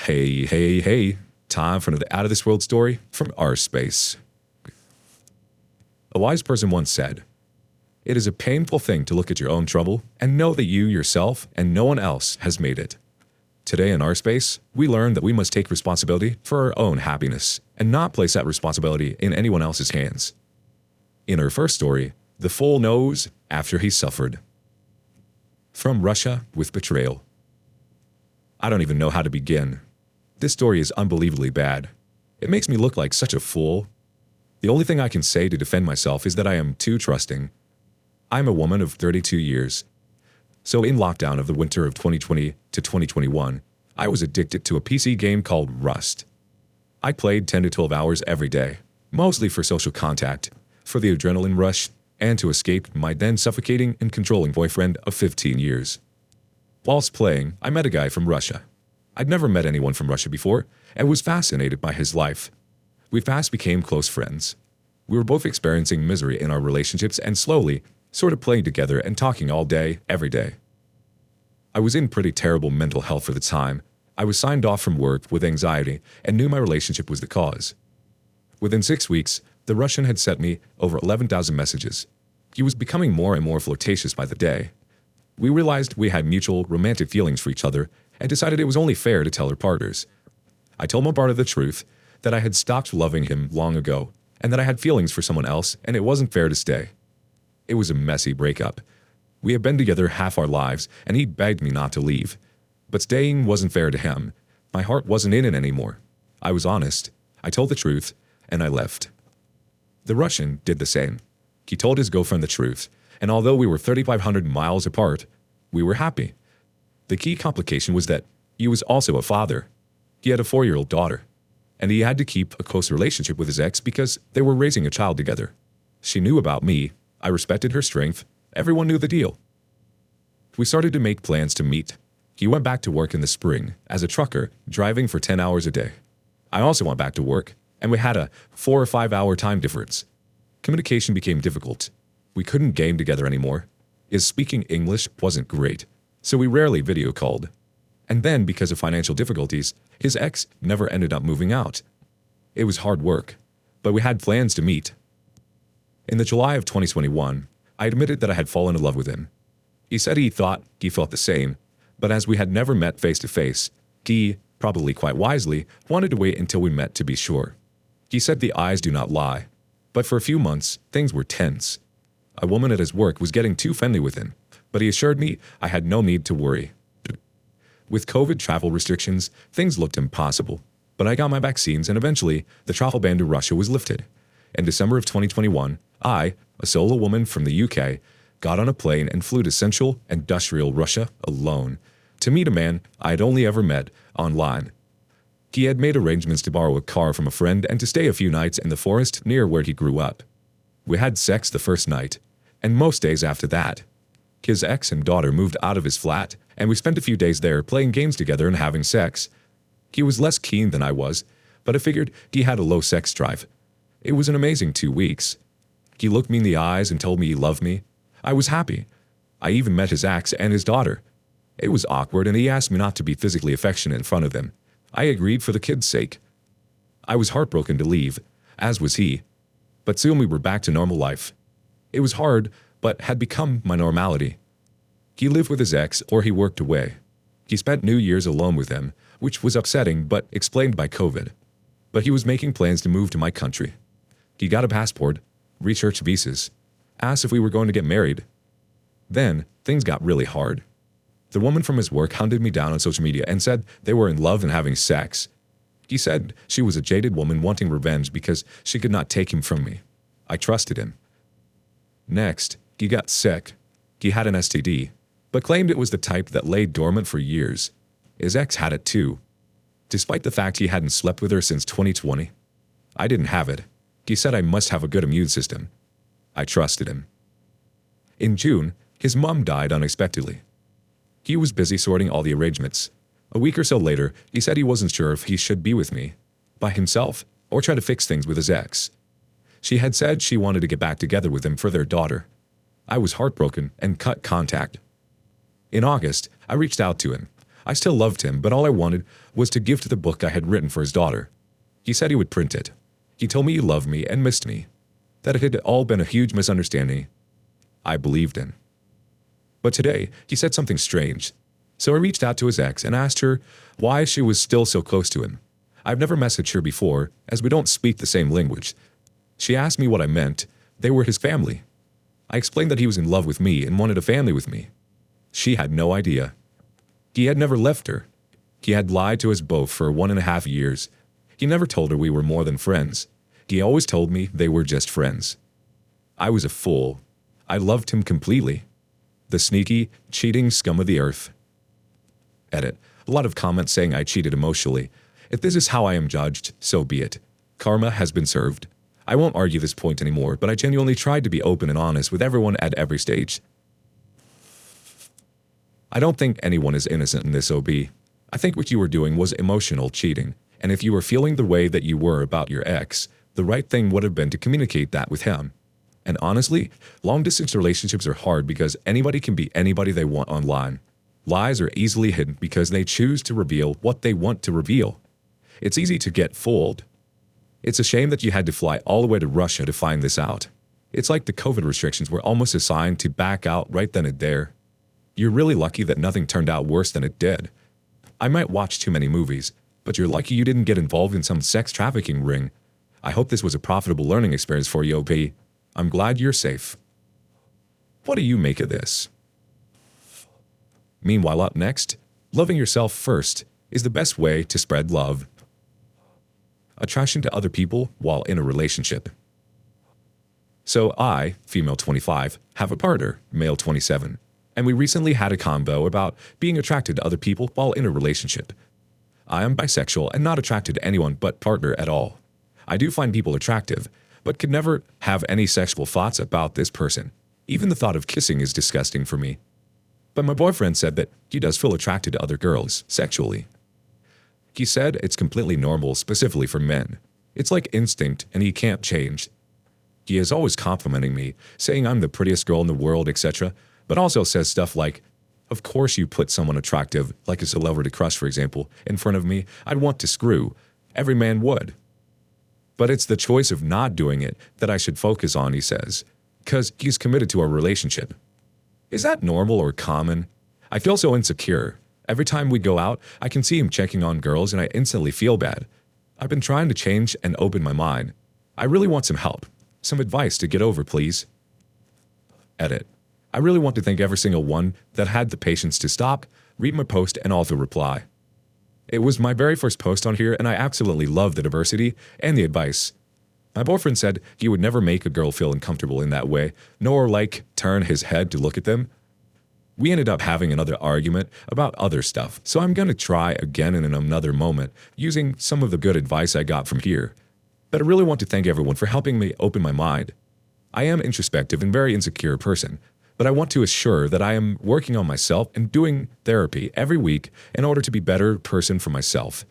Hey. Time for another out of this world story from our space. A wise person once said, "It is a painful thing to look at your own trouble and know that you yourself and no one else has made it." Today in our space, we learn that we must take responsibility for our own happiness and not place that responsibility in anyone else's hands. In our first story, the fool knows after he suffered. From Russia with betrayal. I don't even know how to begin. This story is unbelievably bad. It makes me look like such a fool. The only thing I can say to defend myself is that I am too trusting. I'm a woman of 32 years. So in lockdown of the winter of 2020 to 2021, I was addicted to a PC game called Rust. I played 10 to 12 hours every day, mostly for social contact, for the adrenaline rush, and to escape my then suffocating and controlling boyfriend of 15 years. Whilst playing, I met a guy from Russia. I'd never met anyone from Russia before and was fascinated by his life. We fast became close friends. We were both experiencing misery in our relationships and slowly, sort of playing together and talking all day, every day. I was in pretty terrible mental health at the time. I was signed off from work with anxiety and knew my relationship was the cause. Within 6 weeks, the Russian had sent me over 11,000 messages. He was becoming more and more flirtatious by the day. We realized we had mutual romantic feelings for each other and decided it was only fair to tell our partners. I told my partner the truth, that I had stopped loving him long ago and that I had feelings for someone else and it wasn't fair to stay. It was a messy breakup. We had been together half our lives and he begged me not to leave. But staying wasn't fair to him. My heart wasn't in it anymore. I was honest. I told the truth and I left. The Russian did the same. He told his girlfriend the truth, and although we were 3,500 miles apart, we were happy. The key complication was that he was also a father. He had a 4-year-old daughter, and he had to keep a close relationship with his ex because they were raising a child together. She knew about me. I respected her strength. Everyone knew the deal. We started to make plans to meet. He went back to work in the spring as a trucker, driving for 10 hours a day. I also went back to work, and we had a 4 or 5 hour time difference. Communication became difficult. We couldn't game together anymore. His speaking English wasn't great, so we rarely video called. And then, because of financial difficulties, his ex never ended up moving out. It was hard work, but we had plans to meet. In the July of 2021, I admitted that I had fallen in love with him. He said he thought he felt the same, but as we had never met face to face, he, probably quite wisely, wanted to wait until we met to be sure. He said the eyes do not lie. But for a few months, things were tense. A woman at his work was getting too friendly with him, but he assured me I had no need to worry. With COVID travel restrictions, things looked impossible, but I got my vaccines and eventually the travel ban to Russia was lifted. In December of 2021, I, a solo woman from the UK, got on a plane and flew to central industrial Russia alone to meet a man I had only ever met online. He had made arrangements to borrow a car from a friend and to stay a few nights in the forest near where he grew up. We had sex the first night, and most days after that. His ex and daughter moved out of his flat, and we spent a few days there playing games together and having sex. He was less keen than I was, but I figured he had a low sex drive. It was an amazing 2 weeks. He looked me in the eyes and told me he loved me. I was happy. I even met his ex and his daughter. It was awkward, and he asked me not to be physically affectionate in front of them. I agreed for the kids' sake. I was heartbroken to leave, as was he. But soon we were back to normal life. It was hard, but had become my normality. He lived with his ex or he worked away. He spent New Year's alone with them, which was upsetting but explained by COVID. But he was making plans to move to my country. He got a passport, researched visas, asked if we were going to get married. Then, things got really hard. The woman from his work hunted me down on social media and said they were in love and having sex. He said she was a jaded woman wanting revenge because she could not take him from me. I trusted him. Next, he got sick. He had an STD, but claimed it was the type that lay dormant for years. His ex had it too, despite the fact he hadn't slept with her since 2020. I didn't have it. He said I must have a good immune system. I trusted him. In June, his mom died unexpectedly. He was busy sorting all the arrangements. A week or so later, he said he wasn't sure if he should be with me, by himself, or try to fix things with his ex. She had said she wanted to get back together with him for their daughter. I was heartbroken and cut contact. In August, I reached out to him. I still loved him, but all I wanted was to gift the book I had written for his daughter. He said he would print it. He told me he loved me and missed me, that it had all been a huge misunderstanding. I believed him. But today, he said something strange. So I reached out to his ex and asked her why she was still so close to him. I've never messaged her before, as we don't speak the same language. She asked me what I meant. They were his family. I explained that he was in love with me and wanted a family with me. She had no idea. He had never left her. He had lied to us both for 1.5 years. He never told her we were more than friends. He always told me they were just friends. I was a fool. I loved him completely. The sneaky, cheating scum of the earth. Edit. A lot of comments saying I cheated emotionally. If this is how I am judged, so be it. Karma has been served. I won't argue this point anymore, but I genuinely tried to be open and honest with everyone at every stage. I don't think anyone is innocent in this, OB. I think what you were doing was emotional cheating, and if you were feeling the way that you were about your ex, the right thing would have been to communicate that with him. And honestly, long-distance relationships are hard because anybody can be anybody they want online. Lies are easily hidden because they choose to reveal what they want to reveal. It's easy to get fooled. It's a shame that you had to fly all the way to Russia to find this out. It's like the COVID restrictions were almost assigned to back out right then and there. You're really lucky that nothing turned out worse than it did. I might watch too many movies, but you're lucky you didn't get involved in some sex trafficking ring. I hope this was a profitable learning experience for you, OP. I'm glad you're safe. What do you make of this? Meanwhile, up next, loving yourself first is the best way to spread love. Attraction to other people while in a relationship. So I, female 25, have a partner, male 27, and we recently had a convo about being attracted to other people while in a relationship. I am bisexual and not attracted to anyone but partner at all. I do find people attractive, but could never have any sexual thoughts about this person. Even the thought of kissing is disgusting for me. But my boyfriend said that he does feel attracted to other girls, sexually. He said it's completely normal, specifically for men. It's like instinct, and he can't change. He is always complimenting me, saying I'm the prettiest girl in the world, etc., but also says stuff like, of course you put someone attractive, like a celebrity crush for example, in front of me, I'd want to screw. Every man would. But it's the choice of not doing it that I should focus on, he says, because he's committed to our relationship. Is that normal or common? I feel so insecure. Every time we go out, I can see him checking on girls and I instantly feel bad. I've been trying to change and open my mind. I really want some help. Some advice to get over, please. Edit. I really want to thank every single one that had the patience to stop, read my post, and also reply. It was my very first post on here and I absolutely love the diversity and the advice. My boyfriend said he would never make a girl feel uncomfortable in that way, nor turn his head to look at them. We ended up having another argument about other stuff, so I'm going to try again in another moment, using some of the good advice I got from here. But I really want to thank everyone for helping me open my mind. I am introspective and very insecure person, but I want to assure that I am working on myself and doing therapy every week in order to be a better person for myself,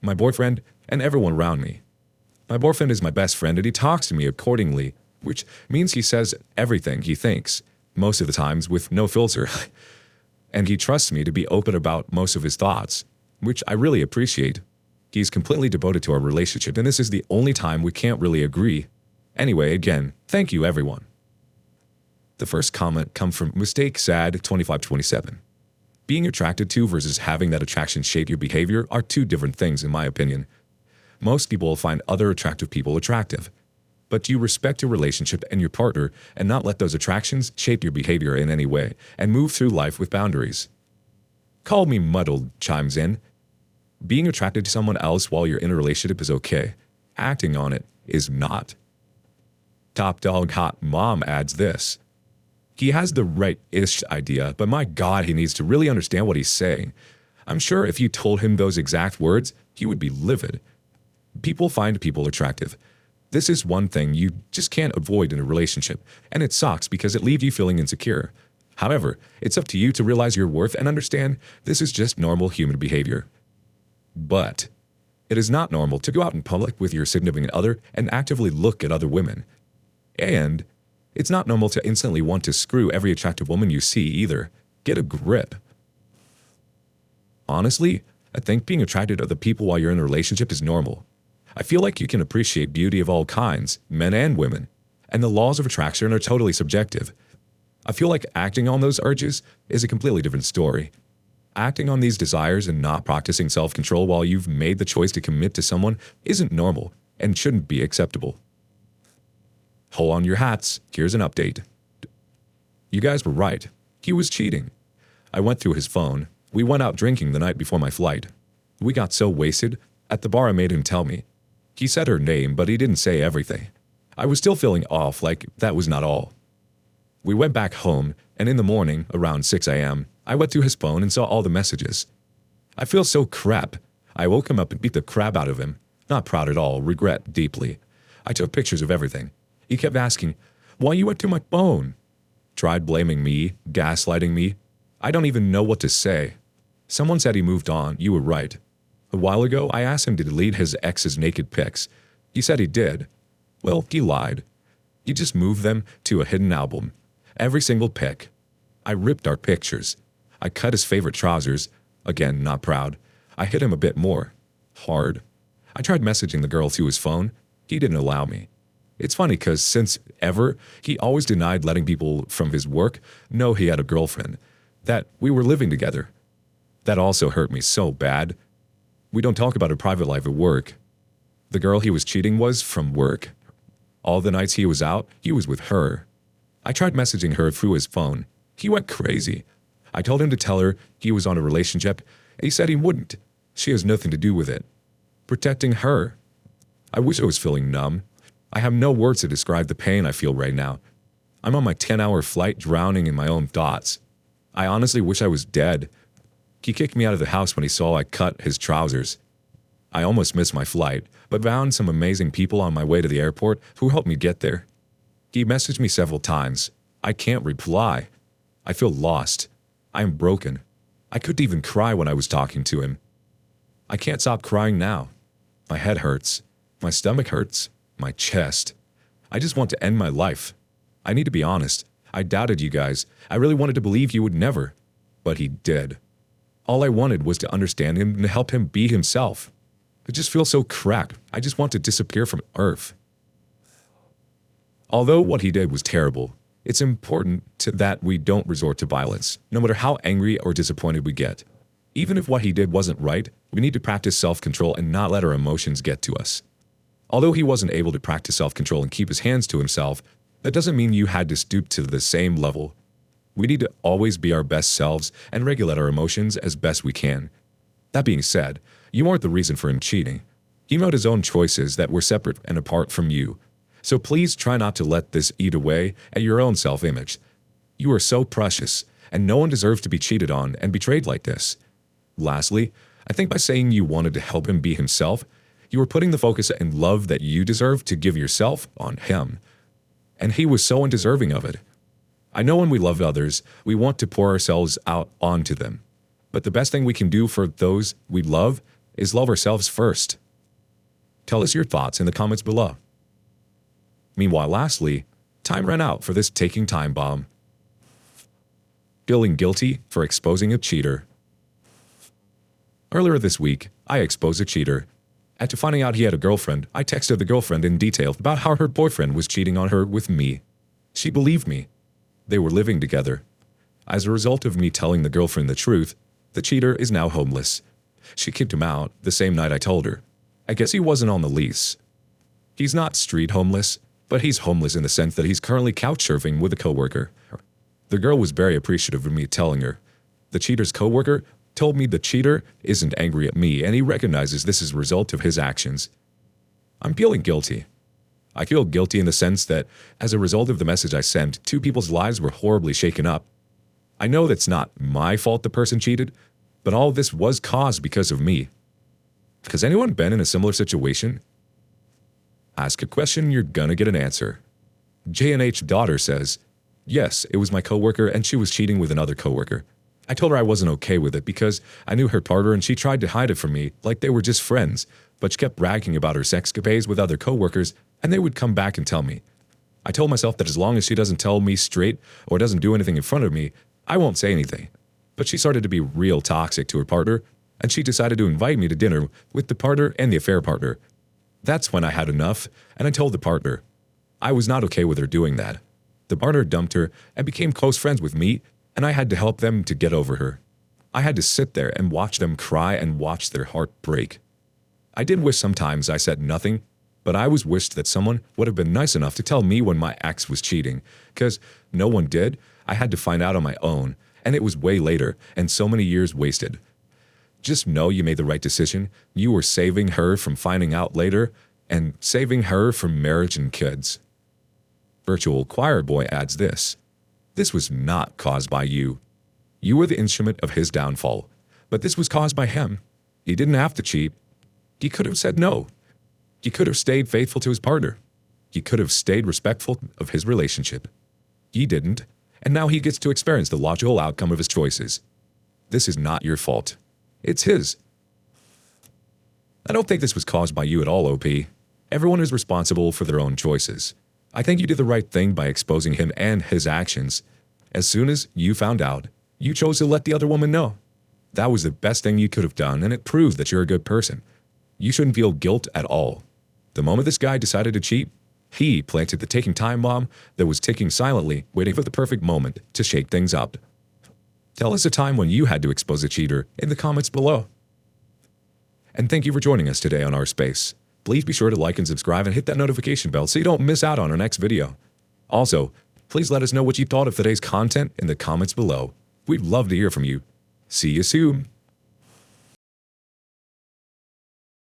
my boyfriend, and everyone around me. My boyfriend is my best friend and he talks to me accordingly, which means he says everything he thinks, most of the times with no filter. And he trusts me to be open about most of his thoughts, which I really appreciate. He's completely devoted to our relationship and this is the only time we can't really agree. Anyway, again, thank you everyone. The first comment comes from Mistake Sad 2527. Being attracted to versus having that attraction shape your behavior are two different things in my opinion. Most people will find other attractive people attractive, but you respect your relationship and your partner and not let those attractions shape your behavior in any way and move through life with boundaries. Call Me Muddled chimes in. Being attracted to someone else while you're in a relationship is okay. Acting on it is not. Top Dog Hot Mom adds this. He has the right-ish idea, but my God, he needs to really understand what he's saying. I'm sure if you told him those exact words, he would be livid. People find people attractive. This is one thing you just can't avoid in a relationship, and it sucks because it leaves you feeling insecure. However, it's up to you to realize your worth and understand this is just normal human behavior. But it is not normal to go out in public with your significant other and actively look at other women. And it's not normal to instantly want to screw every attractive woman you see either. Get a grip. Honestly, I think being attracted to other people while you're in a relationship is normal. I feel like you can appreciate beauty of all kinds, men and women, and the laws of attraction are totally subjective. I feel like acting on those urges is a completely different story. Acting on these desires and not practicing self-control while you've made the choice to commit to someone isn't normal and shouldn't be acceptable. Hold on your hats, here's an update. You guys were right. He was cheating. I went through his phone. We went out drinking the night before my flight. We got so wasted. At the bar I made him tell me. He said her name, but he didn't say everything. I was still feeling off like that was not all. We went back home, and in the morning, around 6 a.m., I went through his phone and saw all the messages. I feel so crap. I woke him up and beat the crap out of him. Not proud at all, regret deeply. I took pictures of everything. He kept asking, "Why you went through my phone?" Tried blaming me, gaslighting me. I don't even know what to say. Someone said he moved on, you were right. A while ago, I asked him to delete his ex's naked pics. He said he did. Well, he lied. He just moved them to a hidden album. Every single pic. I ripped our pictures. I cut his favorite trousers. Again, not proud. I hit him a bit more. Hard. I tried messaging the girl through his phone. He didn't allow me. It's funny because since ever, he always denied letting people from his work know he had a girlfriend, that we were living together. That also hurt me so bad. We don't talk about her private life at work. The girl he was cheating was from work. All the nights he was out, he was with her. I tried messaging her through his phone. He went crazy. I told him to tell her he was on a relationship, and he said he wouldn't. She has nothing to do with it. Protecting her. I wish I was feeling numb. I have no words to describe the pain I feel right now. I'm on my 10-hour flight drowning in my own thoughts. I honestly wish I was dead. He kicked me out of the house when he saw I cut his trousers. I almost missed my flight, but found some amazing people on my way to the airport who helped me get there. He messaged me several times. I can't reply. I feel lost. I am broken. I couldn't even cry when I was talking to him. I can't stop crying now. My head hurts. My stomach hurts. My chest. I just want to end my life. I need to be honest. I doubted you guys. I really wanted to believe you would never. But he did. All I wanted was to understand him and to help him be himself. I just feel so cracked. I just want to disappear from Earth. Although what he did was terrible, it's important that we don't resort to violence, no matter how angry or disappointed we get. Even if what he did wasn't right, we need to practice self-control and not let our emotions get to us. Although he wasn't able to practice self-control and keep his hands to himself, that doesn't mean you had to stoop to the same level. We need to always be our best selves and regulate our emotions as best we can. That being said, you aren't the reason for him cheating. He made his own choices that were separate and apart from you. So please try not to let this eat away at your own self-image. You are so precious, and no one deserves to be cheated on and betrayed like this. Lastly, I think by saying you wanted to help him be himself, you were putting the focus and love that you deserve to give yourself on him. And he was so undeserving of it. I know when we love others, we want to pour ourselves out onto them. But the best thing we can do for those we love is love ourselves first. Tell us your thoughts in the comments below. Meanwhile, lastly, time ran out for this taking time bomb. Feeling guilty for exposing a cheater. Earlier this week, I exposed a cheater. After finding out he had a girlfriend, I texted the girlfriend in detail about how her boyfriend was cheating on her with me. She believed me. They were living together. As a result of me telling the girlfriend the truth, the cheater is now homeless. She kicked him out the same night I told her. I guess he wasn't on the lease. He's not street homeless, but he's homeless in the sense that he's currently couch surfing with a coworker. The girl was very appreciative of me telling her. The cheater's coworker told me the cheater isn't angry at me and he recognizes this is a result of his actions. I'm feeling guilty. I feel guilty in the sense that, as a result of the message I sent, two people's lives were horribly shaken up. I know that's not my fault the person cheated, but all this was caused because of me. Has anyone been in a similar situation? Ask a question, you're gonna get an answer. J&H daughter says, yes, it was my coworker and she was cheating with another coworker. I told her I wasn't okay with it because I knew her partner and she tried to hide it from me like they were just friends, but she kept bragging about her sexcapades with other coworkers and they would come back and tell me. I told myself that as long as she doesn't tell me straight or doesn't do anything in front of me, I won't say anything. But she started to be real toxic to her partner and she decided to invite me to dinner with the partner and the affair partner. That's when I had enough, and I told the partner. I was not okay with her doing that. The partner dumped her and became close friends with me, and I had to help them to get over her. I had to sit there and watch them cry and watch their heart break. I did wish sometimes I said nothing, but I was wished that someone would have been nice enough to tell me when my ex was cheating, because no one did. I had to find out on my own, and it was way later, and so many years wasted. Just know you made the right decision. You were saving her from finding out later, and saving her from marriage and kids. Virtual Choir Boy adds this. This was not caused by you. You were the instrument of his downfall, but this was caused by him. He didn't have to cheat. He could have said no. He could have stayed faithful to his partner. He could have stayed respectful of his relationship. He didn't, and now he gets to experience the logical outcome of his choices. This is not your fault. It's his. I don't think this was caused by you at all, OP. Everyone is responsible for their own choices. I think you did the right thing by exposing him and his actions. As soon as you found out, you chose to let the other woman know. That was the best thing you could have done, and it proves that you're a good person. You shouldn't feel guilt at all. The moment this guy decided to cheat, he planted the taking time bomb that was ticking silently, waiting for the perfect moment to shake things up. Tell us a time when you had to expose a cheater in the comments below. And thank you for joining us today on Our Space. Please be sure to like and subscribe and hit that notification bell so you don't miss out on our next video. Also, please let us know what you thought of today's content in the comments below. We'd love to hear from you. See you soon.